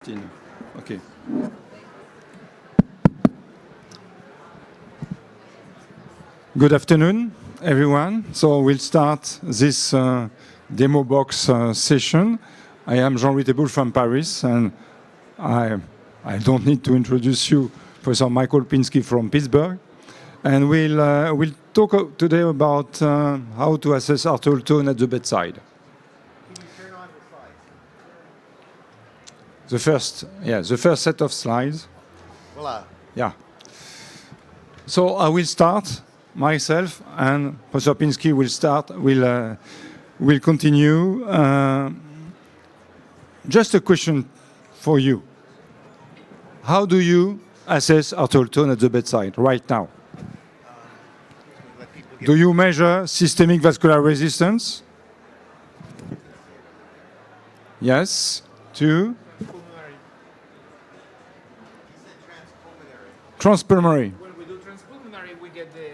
15. Okay. Good afternoon, everyone. So we'll start this demo box session. I am Jean-Louis Teboul from Paris, and I don't need to introduce you, Professor Michael Pinsky from Pittsburgh. And we'll talk today about how to assess arterial tone at the bedside. Can you turn on the slides? The first set of slides. Voila. Yeah. So I will start myself, and Professor Pinsky will continue. Just a question for you. How do you assess arterial tone at the bedside right now? Do you measure systemic vascular resistance? Yes. Two. Transpulmonary. When we do transpulmonary, we get the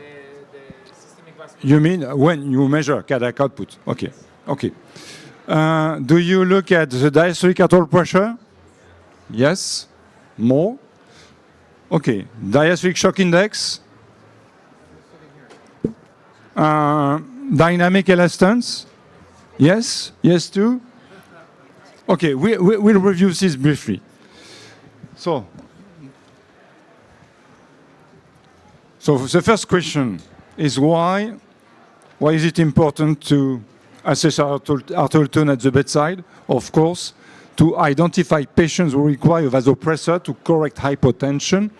systemic vascular. You mean when you measure cardiac output? Okay. Okay. Do you look at the diastolic arterial pressure? Yes. More. Okay. Diastolic shock index. Dynamic elastance. Yes. Yes too. Okay. We'll review this briefly. So the first question is why is it important to assess arterial tone at the bedside? Of course, to identify patients who require a vasopressor to correct hypotension.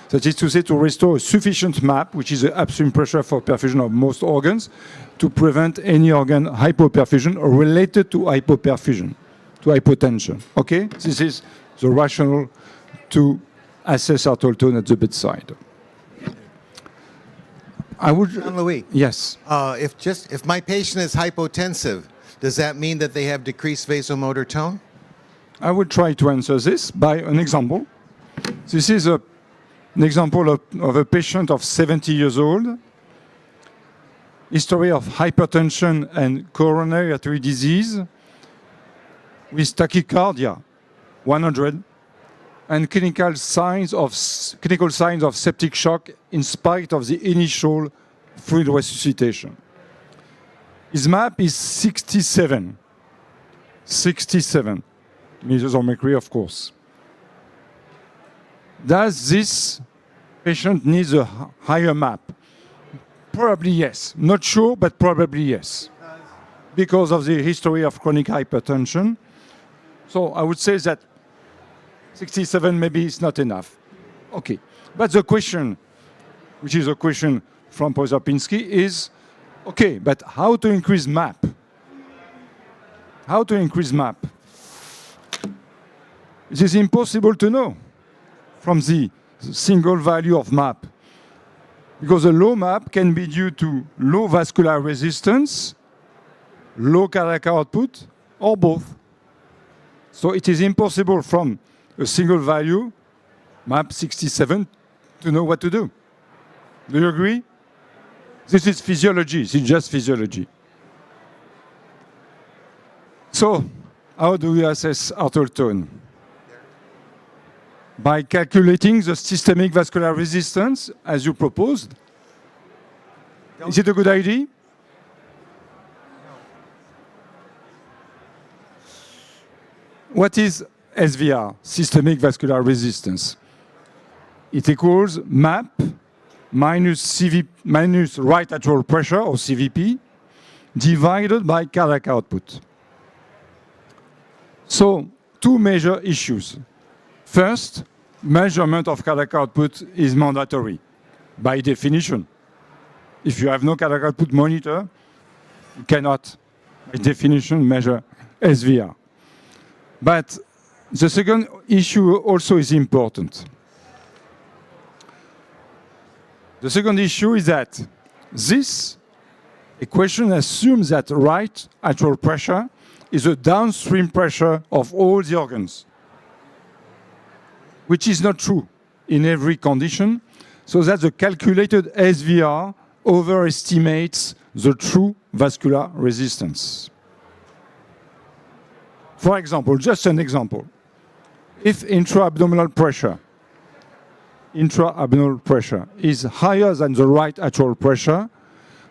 That is to say, to restore a sufficient MAP, which is the upstream pressure for perfusion of most organs, to prevent any organ hypoperfusion or related to hypoperfusion, to hypotension. Okay? This is the rationale to assess arterial tone at the bedside. I would. Jean-Louis, Yes. if my patient is hypotensive, does that mean that they have decreased vasomotor tone? I will try to answer this by an example. This is an example of a patient of 70 years old, history of hypertension and coronary artery disease, with tachycardia, 100, and clinical signs of septic shock in spite of the initial fluid resuscitation. His MAP is 67. 67 meters of mercury, of course. Does this patient need a higher MAP? Probably yes. Not sure, but probably yes. Because of the history of chronic hypertension. So I would say that 67 maybe is not enough. Okay. But the question, which is a question from Professor Pinsky, is, okay, but how to increase MAP? How to increase MAP? It is impossible to know from the single value of MAP. Because a low MAP can be due to low vascular resistance, low cardiac output, or both. So it is impossible from a single value, MAP 67, to know what to do. Do you agree? This is physiology. This is just physiology. So, how do we assess arterial tone? By calculating the systemic vascular resistance, as you proposed. Is it a good idea? What is SVR, systemic vascular resistance? It equals MAP minus right atrial pressure, or CVP, divided by cardiac output. So, two major issues. First, measurement of cardiac output is mandatory, by definition. If you have no cardiac output monitor, you cannot, by definition, measure SVR. But the second issue also is important. The second issue is that this equation assumes that right atrial pressure is a downstream pressure of all the organs, which is not true in every condition, so that the calculated SVR overestimates the true vascular resistance. For example, just an example. if intra-abdominal pressure is higher than the right atrial pressure,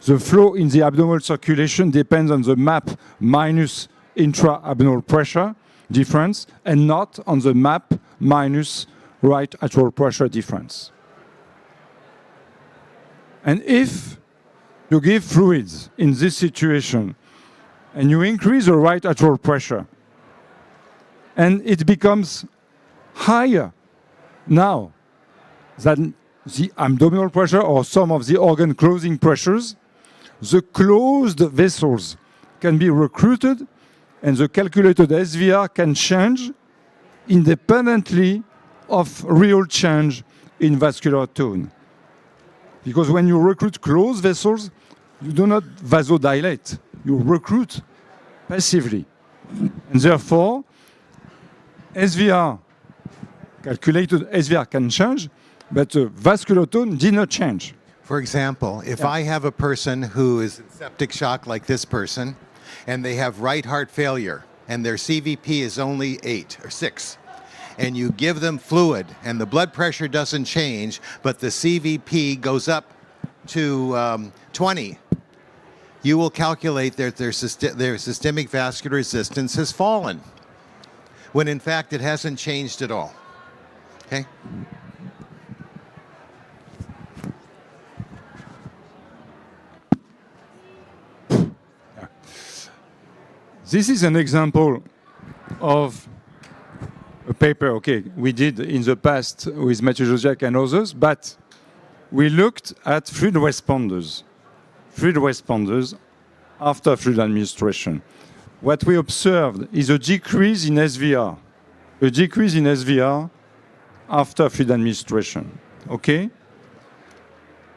the flow in the abdominal circulation depends on the MAP minus intra-abdominal pressure difference and not on the MAP minus right atrial pressure difference. And if you give fluids in this situation and you increase the right atrial pressure and it becomes higher now than the abdominal pressure or some of the organ closing pressures, the closed vessels can be recruited and the calculated SVR can change independently of real change in vascular tone. Because when you recruit closed vessels, you do not vasodilate, you recruit passively. And therefore, SVR, calculated SVR can change, but the vascular tone did not change. For example, if I have a person who is in septic shock like this person, and they have right heart failure, and their CVP is only 8 or 6, and you give them fluid, and the blood pressure doesn't change, but the CVP goes up to 20, you will calculate that their systemic vascular resistance has fallen, when in fact it hasn't changed at all. Okay? This is an example of a paper, okay, we did in the past with Mathieu Josiak and others, but we looked at fluid responders after fluid administration. What we observed is a decrease in SVR, after fluid administration, okay?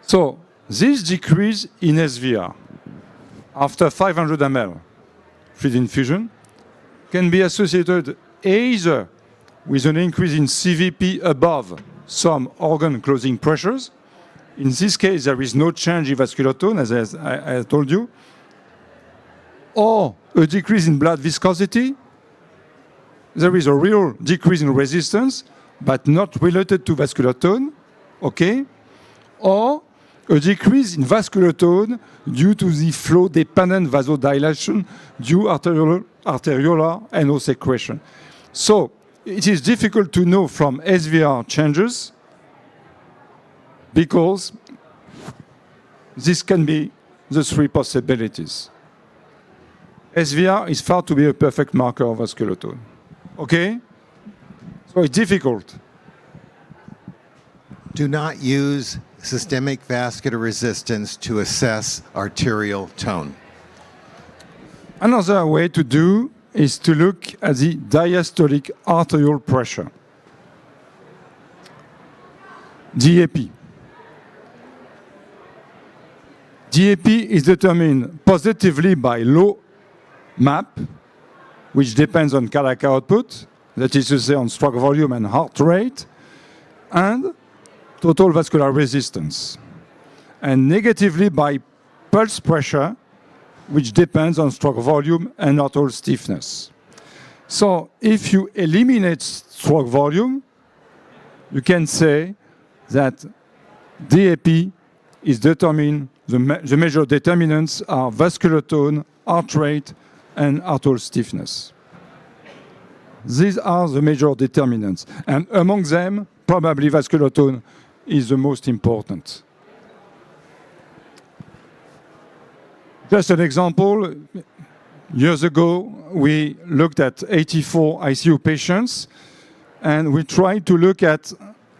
So this decrease in SVR after 500 ml fluid infusion can be associated either with an increase in CVP above some organ closing pressures. In this case, there is no change in vascular tone, as I told you, or a decrease in blood viscosity. There is a real decrease in resistance, but not related to vascular tone, okay? Or a decrease in vascular tone due to the flow-dependent vasodilation due arteriolar NO secretion. So it is difficult to know from SVR changes because this can be the three possibilities. SVR is far to be a perfect marker of vascular tone. Okay? So it's difficult. Do not use systemic vascular resistance to assess arterial tone. Another way to do is to look at the diastolic arterial pressure, DAP. DAP is determined positively by low MAP, which depends on cardiac output, that is to say on stroke volume and heart rate, and total vascular resistance, and negatively by pulse pressure, which depends on stroke volume and arterial stiffness. So if you eliminate stroke volume, you can say that DAP is determined, the major determinants are vascular tone, heart rate, and arterial stiffness. These are the major determinants, and among them, probably vascular tone is the most important. Just an example, years ago, we looked at 84 ICU patients, and we tried to look at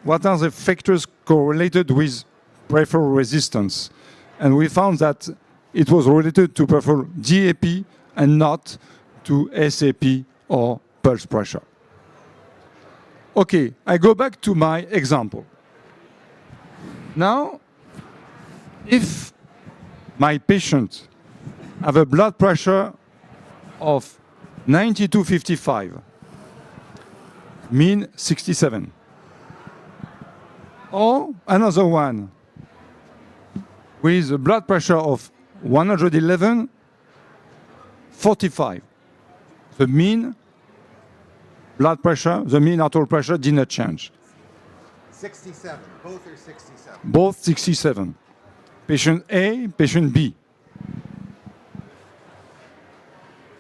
what are the factors correlated with peripheral resistance. And we found that it was related to peripheral DAP and not to SAP or pulse pressure. Okay, I go back to my example. Now, if my patient have a blood pressure of 92/55, mean 67, or another one with a blood pressure of 111/45, the mean blood pressure, the mean arterial pressure did not change. 67. Both are 67. Both 67. Patient A, patient B.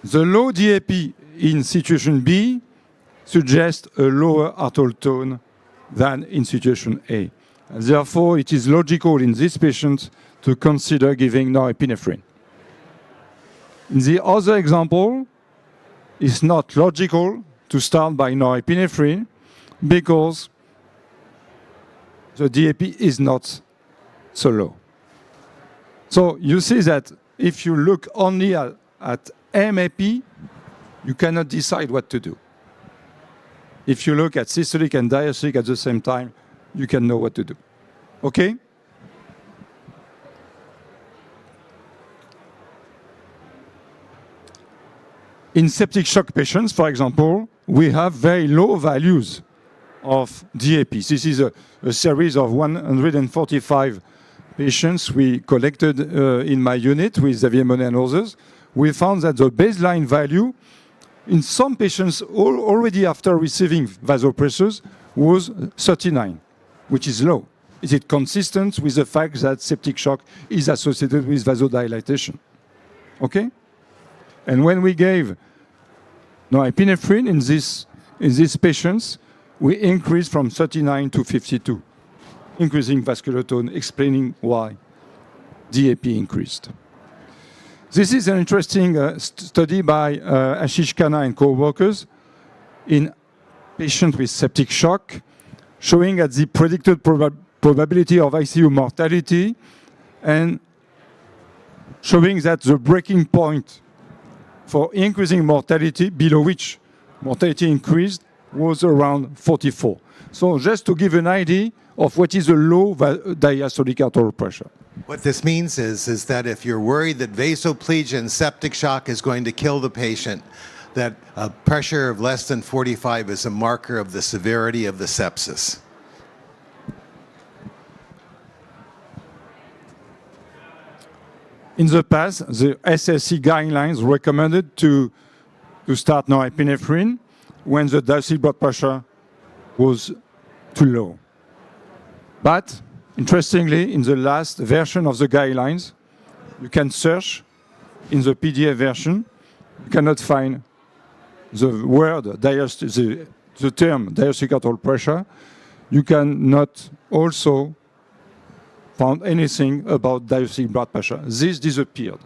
The low DAP in situation B suggests a lower arterial tone than in situation A. Therefore, it is logical in this patient to consider giving norepinephrine. In the other example, it's not logical to start by norepinephrine because the DAP is not so low. So you see that if you look only at MAP, you cannot decide what to do. If you look at systolic and diastolic at the same time, you can know what to do. Okay? In septic shock patients, for example, we have very low values of DAP. This is a series of 145 patients we collected in my unit with Xavier Monet and others. We found that the baseline value in some patients already after receiving vasopressors was 39, which is low. Is it consistent with the fact that septic shock is associated with vasodilatation? Okay? And when we gave norepinephrine in these patients, we increased from 39 to 52, increasing vascular tone, explaining why DAP increased. This is an interesting study by Ashish Khanna and co-workers in patients with septic shock, showing at the predicted probability of ICU mortality and showing that the breaking point for increasing mortality, below which mortality increased, was around 44. So just to give an idea of what is a low diastolic arterial pressure. What this means is that if you're worried that vasoplegia and septic shock is going to kill the patient, that a pressure of less than 45 is a marker of the severity of the sepsis. In the past, the SSC guidelines recommended to start norepinephrine when the diastolic blood pressure was too low. But interestingly, in the last version of the guidelines, you can search in the PDF version, you cannot find the word, the term diastolic arterial pressure. You cannot also find anything about diastolic blood pressure. This disappeared.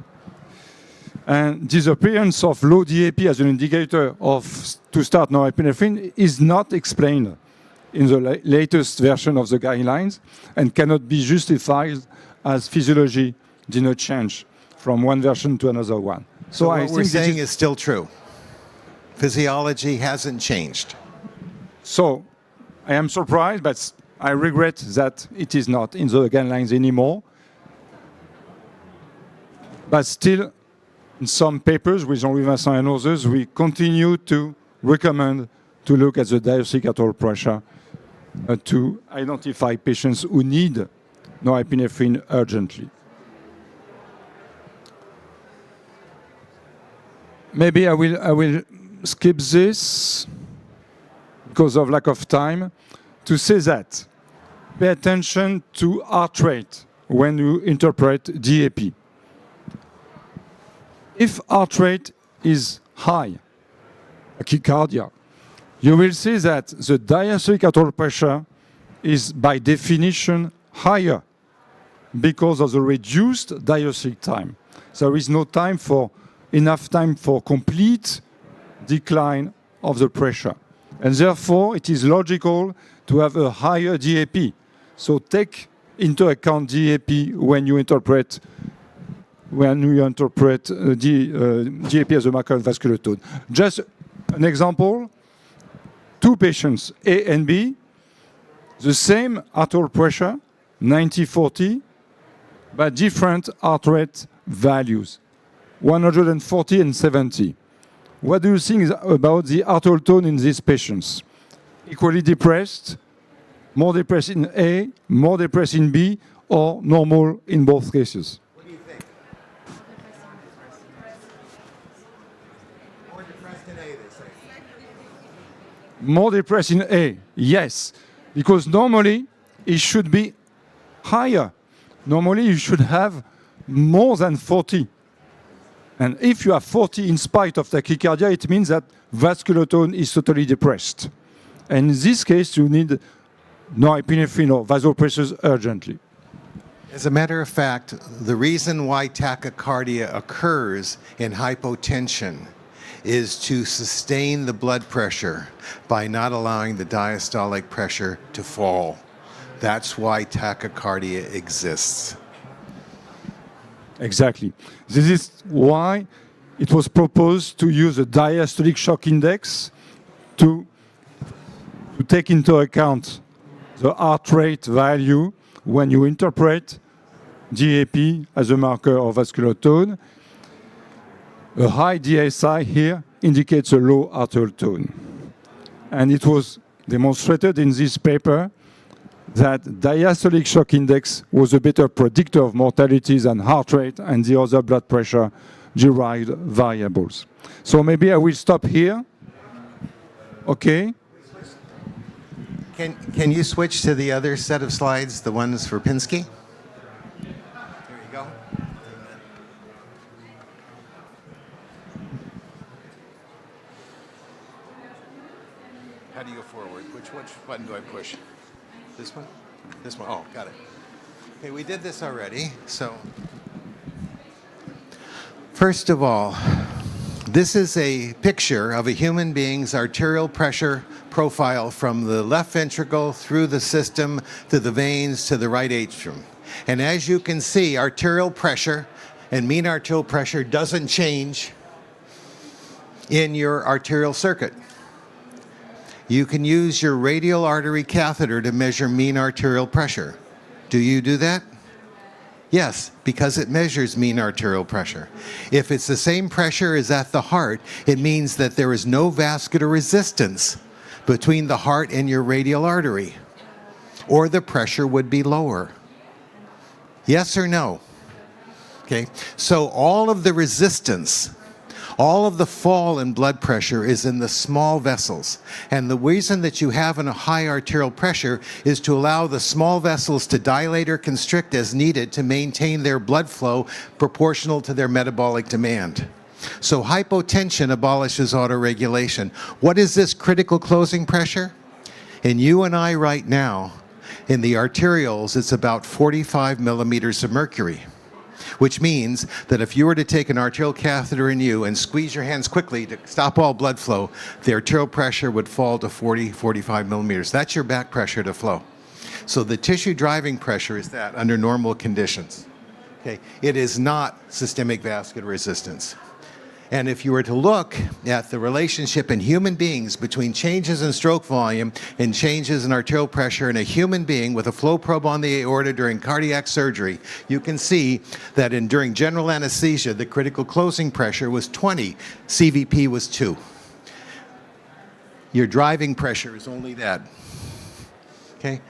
And disappearance of low DAP as an indicator to start norepinephrine is not explained in the latest version of the guidelines and cannot be justified as physiology did not change from one version to another one. So what we're saying is still true. Physiology hasn't changed. So I am surprised, but I regret that it is not in the guidelines anymore. But still, in some papers with Jean-Louis Vincent and others, we continue to recommend to look at the diastolic arterial pressure to identify patients who need norepinephrine urgently. Maybe I will skip this because of lack of time to say that pay attention to heart rate when you interpret DAP. If heart rate is high, tachycardia, you will see that the diastolic arterial pressure is by definition higher because of the reduced diastolic time. There is no enough time for complete decline of the pressure. And therefore, it is logical to have a higher DAP. So take into account DAP when you interpret DAP as a marker of vascular tone. Just an example, two patients, A and B, the same arterial pressure, 90/40, but different heart rate values, 140 and 70. What do you think about the arterial tone in these patients? Equally depressed, more depressed in A, more depressed in B, or normal in both cases? What do you think? More depressed in A, they say. More depressed in A, yes, because normally it should be higher. Normally you should have more than 40. And if you have 40 in spite of tachycardia, it means that vascular tone is totally depressed. And in this case, you need norepinephrine or vasopressors urgently. As a matter of fact, the reason why tachycardia occurs in hypotension is to sustain the blood pressure by not allowing the diastolic pressure to fall. That's why tachycardia exists. Exactly. This is why it was proposed to use a diastolic shock index to take into account the heart rate value when you interpret DAP as a marker of vascular tone. A high DSI here indicates a low arterial tone. And it was demonstrated in this paper that diastolic shock index was a better predictor of mortality than heart rate and the other blood pressure derived variables. So maybe I will stop here. Okay. Can you switch to the other set of slides, the ones for Pinsky? There you go. How do you go forward? Which button do I push? This one? This one. Oh, got it. Okay, we did this already. So, first of all, this is a picture of a human being's arterial pressure profile from the left ventricle through the system to the veins to the right atrium. And as you can see, arterial pressure and mean arterial pressure doesn't change in your arterial circuit. You can use your radial artery catheter to measure mean arterial pressure. Do you do that? Yes, because it measures mean arterial pressure. If it's the same pressure as at the heart, it means that there is no vascular resistance between the heart and your radial artery, or the pressure would be lower. Yes or no? Okay, so all of the resistance, all of the fall in blood pressure is in the small vessels. And the reason that you have a high arterial pressure is to allow the small vessels to dilate or constrict as needed to maintain their blood flow proportional to their metabolic demand. So hypotension abolishes autoregulation. What is this critical closing pressure? In you and I right now, in the arterioles, it's about 45 millimeters of mercury, which means that if you were to take an arterial catheter in you and squeeze your hands quickly to stop all blood flow, the arterial pressure would fall to 40, 45 millimeters. That's your back pressure to flow. So the tissue driving pressure is that under normal conditions. Okay, it is not systemic vascular resistance. And if you were to look at the relationship in human beings between changes in stroke volume and changes in arterial pressure in a human being with a flow probe on the aorta during cardiac surgery, you can see that during general anesthesia, the critical closing pressure was 20, CVP was 2. Your driving pressure is only that. Okay?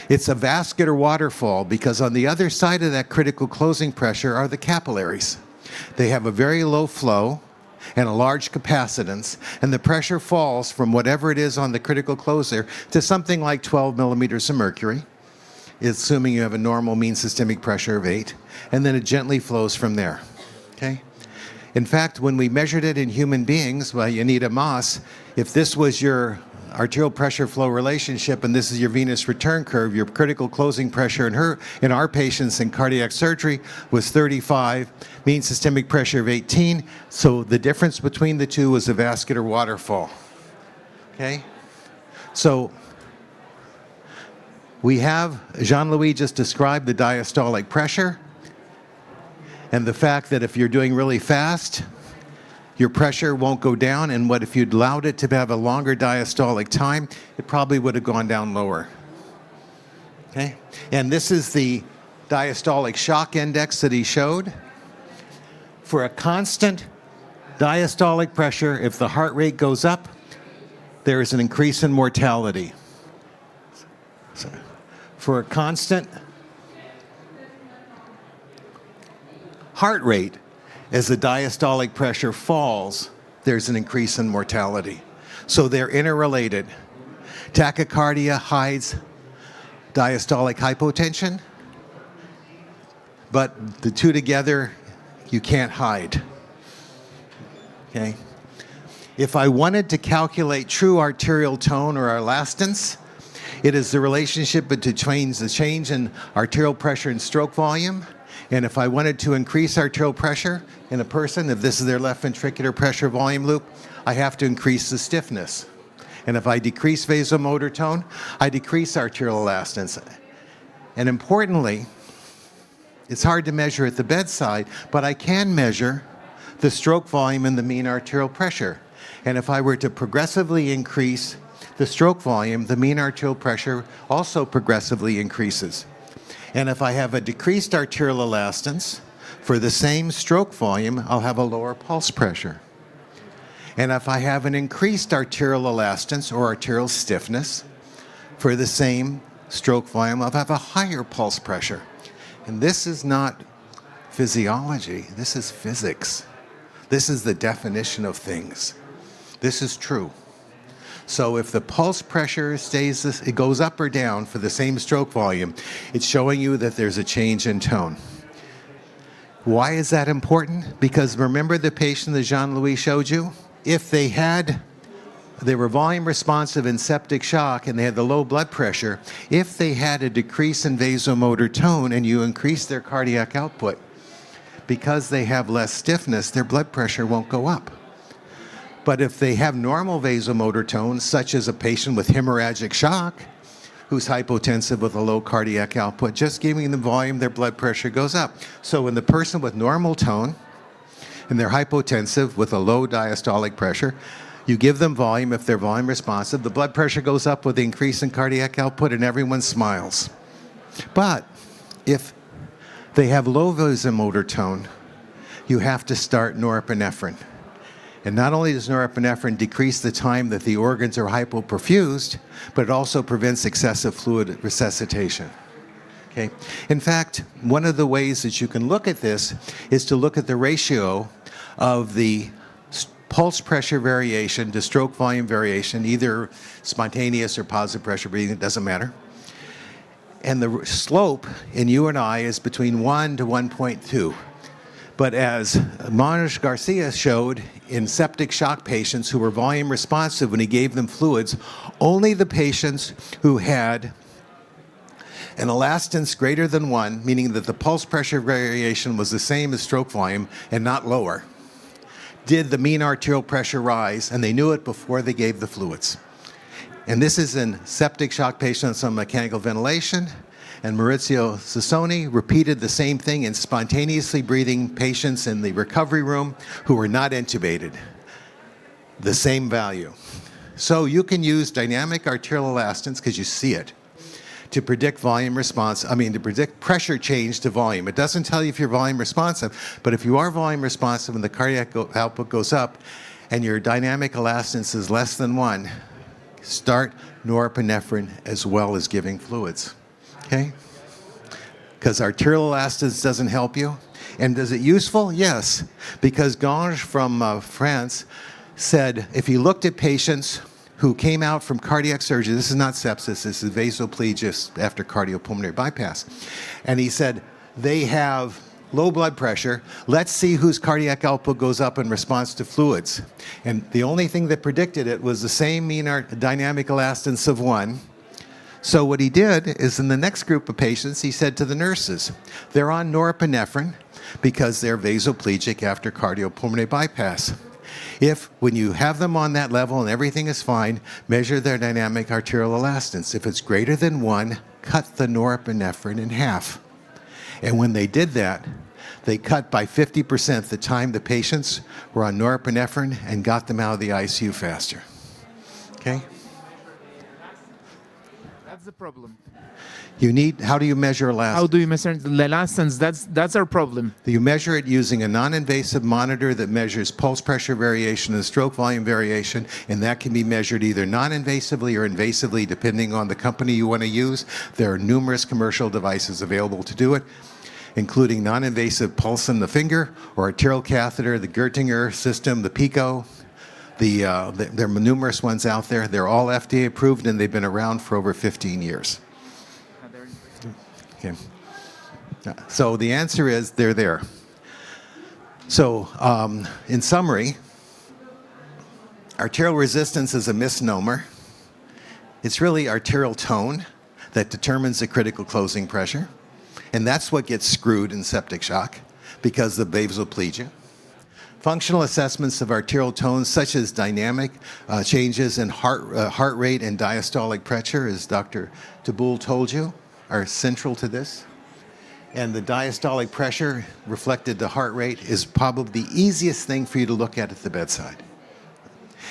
It's a vascular waterfall because on the other side of that critical closing pressure are the capillaries. They have a very low flow and a large capacitance, and the pressure falls from whatever it is on the critical closer to something like 12 millimeters of mercury, assuming you have a normal mean systemic pressure of 8, and then it gently flows from there. Okay? In fact, when we measured it in human beings, well, you need a Moss. If this was your arterial pressure flow relationship and this is your venous return curve, your critical closing pressure in our patients in cardiac surgery was 35, mean systemic pressure of 18. So the difference between the two was a vascular waterfall. Okay? So we have, Jean-Louis just described the diastolic pressure and the fact that if you're doing really fast, your pressure won't go down, and what if you'd allowed it to have a longer diastolic time, it probably would have gone down lower. Okay? And this is the diastolic shock index that he showed. For a constant diastolic pressure, if the heart rate goes up, there is an increase in mortality. So, for a constant heart rate, as the diastolic pressure falls, there's an increase in mortality. So they're interrelated. Tachycardia hides diastolic hypotension, but the two together you can't hide. Okay? If I wanted to calculate true arterial tone or elastance, it is the relationship between the change in arterial pressure and stroke volume. And if I wanted to increase arterial pressure in a person, if this is their left ventricular pressure volume loop, I have to increase the stiffness. And if I decrease vasomotor tone, I decrease arterial elastance. And importantly, it's hard to measure at the bedside, but I can measure the stroke volume and the mean arterial pressure. And if I were to progressively increase the stroke volume, the mean arterial pressure also progressively increases. And if I have a decreased arterial elastance, for the same stroke volume, I'll have a lower pulse pressure. And if I have an increased arterial elastance or arterial stiffness, for the same stroke volume, I'll have a higher pulse pressure. And this is not physiology, this is physics. This is the definition of things. This is true. So if the pulse pressure stays, it goes up or down for the same stroke volume, it's showing you that there's a change in tone. Why is that important? Because remember the patient that Jean-Louis showed you? If they were volume responsive in septic shock and they had the low blood pressure, if they had a decrease in vasomotor tone and you increase their cardiac output, because they have less stiffness, their blood pressure won't go up. But if they have normal vasomotor tone, such as a patient with hemorrhagic shock, who's hypotensive with a low cardiac output, just giving them volume, their blood pressure goes up. So in the person with normal tone, and they're hypotensive with a low diastolic pressure, you give them volume. If they're volume responsive, the blood pressure goes up with the increase in cardiac output and everyone smiles. But if they have low vasomotor tone, you have to start norepinephrine. And not only does norepinephrine decrease the time that the organs are hypoperfused, but it also prevents excessive fluid resuscitation. Okay? In fact, one of the ways that you can look at this is to look at the ratio of the pulse pressure variation to stroke volume variation, either spontaneous or positive pressure breathing, it doesn't matter. And the slope in you and I is between 1 to 1.2. But as Monish Garcia showed in septic shock patients who were volume responsive when he gave them fluids, only the patients who had an elastance greater than 1, meaning that the pulse pressure variation was the same as stroke volume and not lower, did the mean arterial pressure rise, and they knew it before they gave the fluids. And this is in septic shock patients on mechanical ventilation. And Maurizio Sassoni repeated the same thing in spontaneously breathing patients in the recovery room who were not intubated. The same value. So you can use dynamic arterial elastance, because you see it, to predict to predict pressure change to volume. It doesn't tell you if you're volume responsive, but if you are volume responsive and the cardiac output goes up and your dynamic elastance is less than 1, start norepinephrine as well as giving fluids. Okay? Because arterial elastance doesn't help you. And is it useful? Yes. Because Gange from France said if he looked at patients who came out from cardiac surgery, this is not sepsis, this is vasoplegia after cardiopulmonary bypass, and he said they have low blood pressure, let's see whose cardiac output goes up in response to fluids. And the only thing that predicted it was the same mean dynamic elastance of 1. So what he did is in the next group of patients, he said to the nurses, they're on norepinephrine because they're vasoplegic after cardiopulmonary bypass. If, when you have them on that level and everything is fine, measure their dynamic arterial elastance. If it's greater than 1, cut the norepinephrine in half. And when they did that, they cut by 50% the time the patients were on norepinephrine and got them out of the ICU faster. Okay? That's the problem. How do you measure elastance? How do you measure the elastance? That's our problem. You measure it using a non-invasive monitor that measures pulse pressure variation and stroke volume variation, and that can be measured either non-invasively or invasively, depending on the company you want to use. There are numerous commercial devices available to do it, including non-invasive pulse in the finger or arterial catheter, the Gertinger system, the Pico, There are numerous ones out there. They're all FDA approved, and they've been around for over 15 years. Okay. So the answer is they're there. So in summary, arterial resistance is a misnomer. It's really arterial tone that determines the critical closing pressure. And that's what gets screwed in septic shock because of vasoplegia. Functional assessments of arterial tone, such as dynamic changes in heart rate and diastolic pressure, as Dr. Teboul told you, are central to this. And the diastolic pressure reflected to heart rate is probably the easiest thing for you to look at the bedside.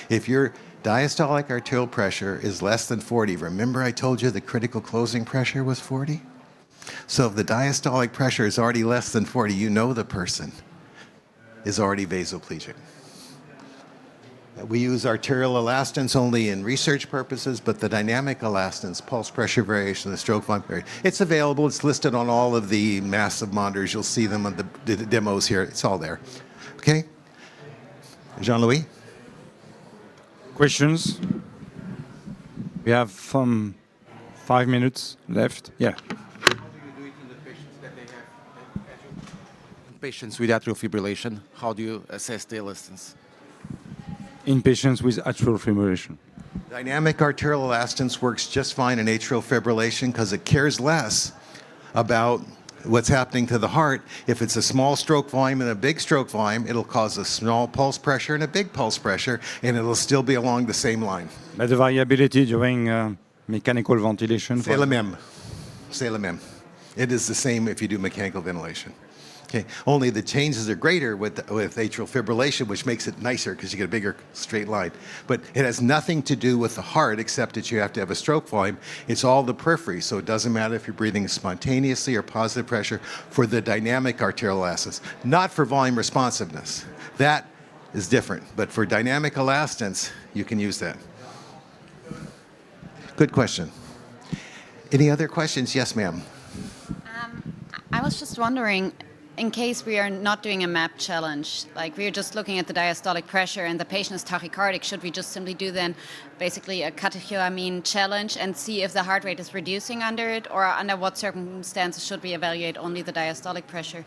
If your diastolic arterial pressure is less than 40, remember I told you the critical closing pressure was 40? So if the diastolic pressure is already less than 40, you know the person is already vasoplegic. We use arterial elastance only in research purposes, but the dynamic elastance, pulse pressure variation, the stroke volume variation, it's available. It's listed on all of the massive monitors. You'll see them on the demos here. It's all there. Okay? Jean-Louis? Questions? We have 5 minutes left. Yeah. Patients with atrial fibrillation, how do you assess the elastance? In patients with atrial fibrillation. Dynamic arterial elastance works just fine in atrial fibrillation because it cares less about what's happening to the heart. If it's a small stroke volume and a big stroke volume, it'll cause a small pulse pressure and a big pulse pressure, and it'll still be along the same line. But the variability during mechanical ventilation? C'est le même. C'est le même. It is the same if you do mechanical ventilation. Okay. Only the changes are greater with atrial fibrillation, which makes it nicer because you get a bigger straight line. But it has nothing to do with the heart, except that you have to have a stroke volume. It's all the periphery, so it doesn't matter if you're breathing spontaneously or positive pressure for the dynamic arterial elastance, not for volume responsiveness. That is different. But for dynamic elastance, you can use that. Good question. Any other questions? Yes, ma'am. I was just wondering, in case we are not doing a MAP challenge, like we're just looking at the diastolic pressure and the patient is tachycardic, should we just simply do then basically a catecholamine challenge and see if the heart rate is reducing under it, or under what circumstances should we evaluate only the diastolic pressure?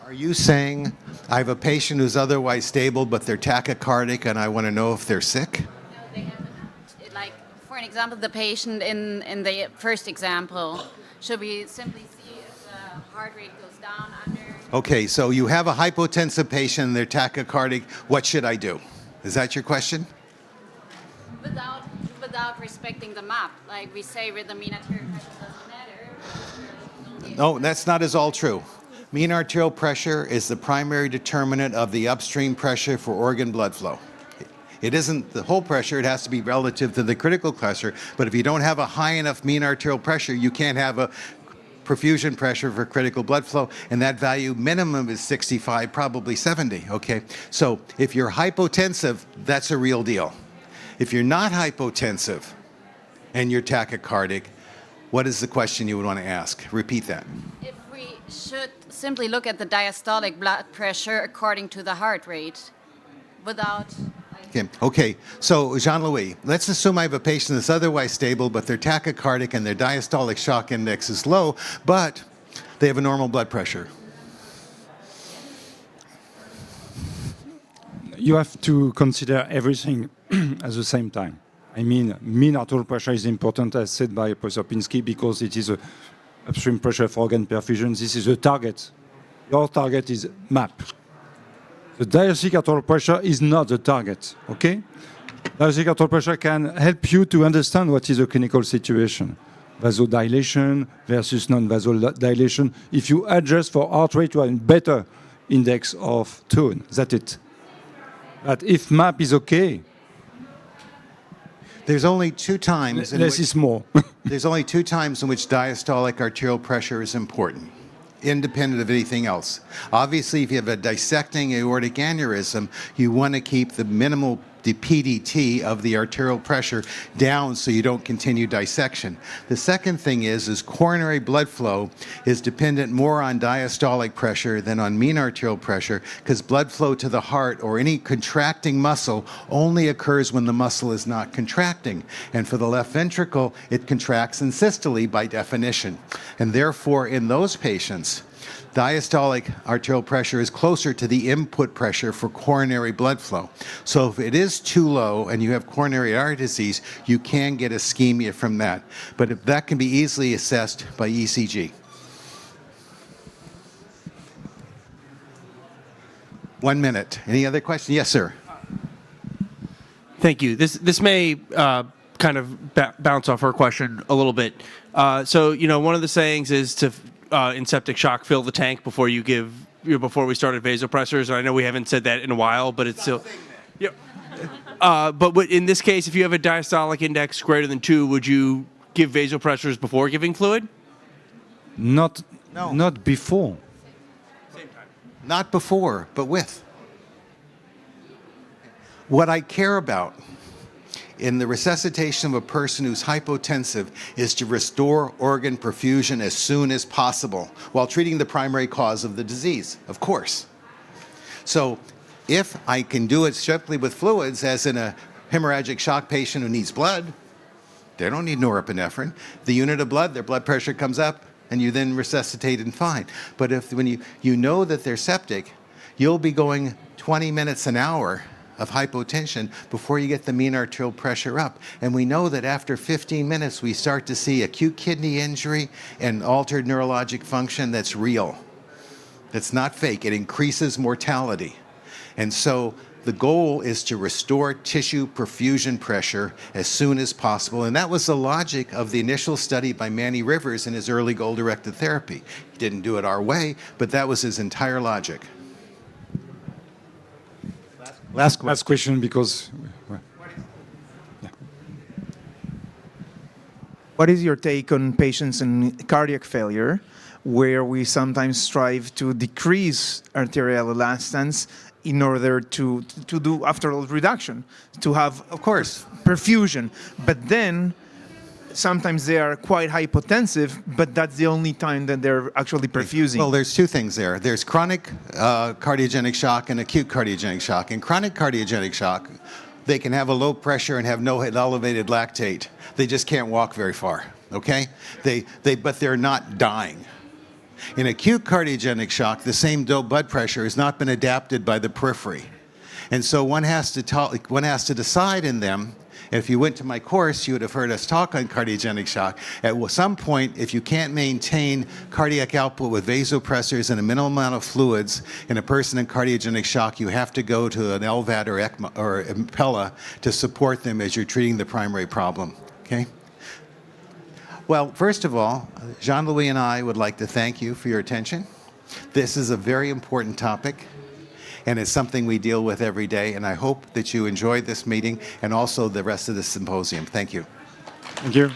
Are you saying I have a patient who's otherwise stable but they're tachycardic and I want to know if they're sick? No, they haven't. Like, for an example, the patient in the first example, should we simply see if the heart rate goes down under? Okay, so you have a hypotensive patient, they're tachycardic. What should I do? Is that your question? Without respecting the MAP, like we say with the mean arterial pressure doesn't matter. No, that's not at all true. Mean arterial pressure is the primary determinant of the upstream pressure for organ blood flow. It isn't the whole pressure, it has to be relative to the critical pressure, but if you don't have a high enough mean arterial pressure, you can't have a perfusion pressure for critical blood flow, and that value minimum is 65, probably 70, okay? So if you're hypotensive, that's a real deal. If you're not hypotensive and you're tachycardic, what is the question you would want to ask? Repeat that. If we should simply look at the diastolic blood pressure according to the heart rate without... Okay, so Jean-Louis, let's assume I have a patient that's otherwise stable, but they're tachycardic and their diastolic shock index is low, but they have a normal blood pressure. You have to consider everything at the same time. I mean, mean arterial pressure is important, as said by Professor Pinsky, because it is a upstream pressure for organ perfusion. This is a target. Your target is MAP. The diastolic arterial pressure is not the target, okay? Diastolic arterial pressure can help you to understand what is the clinical situation. Vasodilation versus non-vasodilation. If you adjust for heart rate, you have a better index of tone. That's it. But if MAP is okay... There's only two times... Less is more. There's only two times in which diastolic arterial pressure is important, independent of anything else. Obviously, if you have a dissecting aortic aneurysm, you want to keep the minimal the PDT of the arterial pressure down so you don't continue dissection. The second thing is coronary blood flow is dependent more on diastolic pressure than on mean arterial pressure, because blood flow to the heart or any contracting muscle only occurs when the muscle is not contracting. And for the left ventricle, it contracts in systole by definition. And therefore, in those patients, diastolic arterial pressure is closer to the input pressure for coronary blood flow. So if it is too low and you have coronary artery disease, you can get ischemia from that. But that can be easily assessed by ECG. 1 minute. Any other question? Yes, sir. Thank you. This may kind of bounce off her question a little bit. So, one of the sayings is to in septic shock, fill the tank before you give, before we started vasopressors. And I know we haven't said that in a while, but it's still. Yeah. But in this case, if you have a diastolic index greater than 2, would you give vasopressors before giving fluid? Not before. Same time. Not before, but with. What I care about in the resuscitation of a person who's hypotensive is to restore organ perfusion as soon as possible while treating the primary cause of the disease, of course. So if I can do it strictly with fluids, as in a hemorrhagic shock patient who needs blood, they don't need norepinephrine. The unit of blood, their blood pressure comes up, and you then resuscitate and fine. But when you know that they're septic, you'll be going 20 minutes an hour of hypotension before you get the mean arterial pressure up. And we know that after 15 minutes, we start to see acute kidney injury and altered neurologic function that's real. That's not fake. It increases mortality. And so the goal is to restore tissue perfusion pressure as soon as possible. And that was the logic of the initial study by Manny Rivers in his early goal-directed therapy. He didn't do it our way, but that was his entire logic. Last question, because. What is your take on patients in cardiac failure, where we sometimes strive to decrease arterial elastance in order to do after-load reduction, to have, of course, perfusion, but then sometimes they are quite hypotensive, but that's the only time that they're actually perfusing. Well, there's two things there. There's chronic cardiogenic shock and acute cardiogenic shock. In chronic cardiogenic shock, they can have a low pressure and have no elevated lactate. They just can't walk very far, okay? But they're not dying. In acute cardiogenic shock, the same blood pressure has not been adapted by the periphery. And so one has to decide in them. If you went to my course, you would have heard us talk on cardiogenic shock. At some point, if you can't maintain cardiac output with vasopressors and a minimal amount of fluids in a person in cardiogenic shock, you have to go to an LVAD or ECMO or Impella to support them as you're treating the primary problem. Okay? Well, first of all, Jean-Louis and I would like to thank you for your attention. This is a very important topic, and it's something we deal with every day, and I hope that you enjoyed this meeting and also the rest of the symposium. Thank you. Thank you.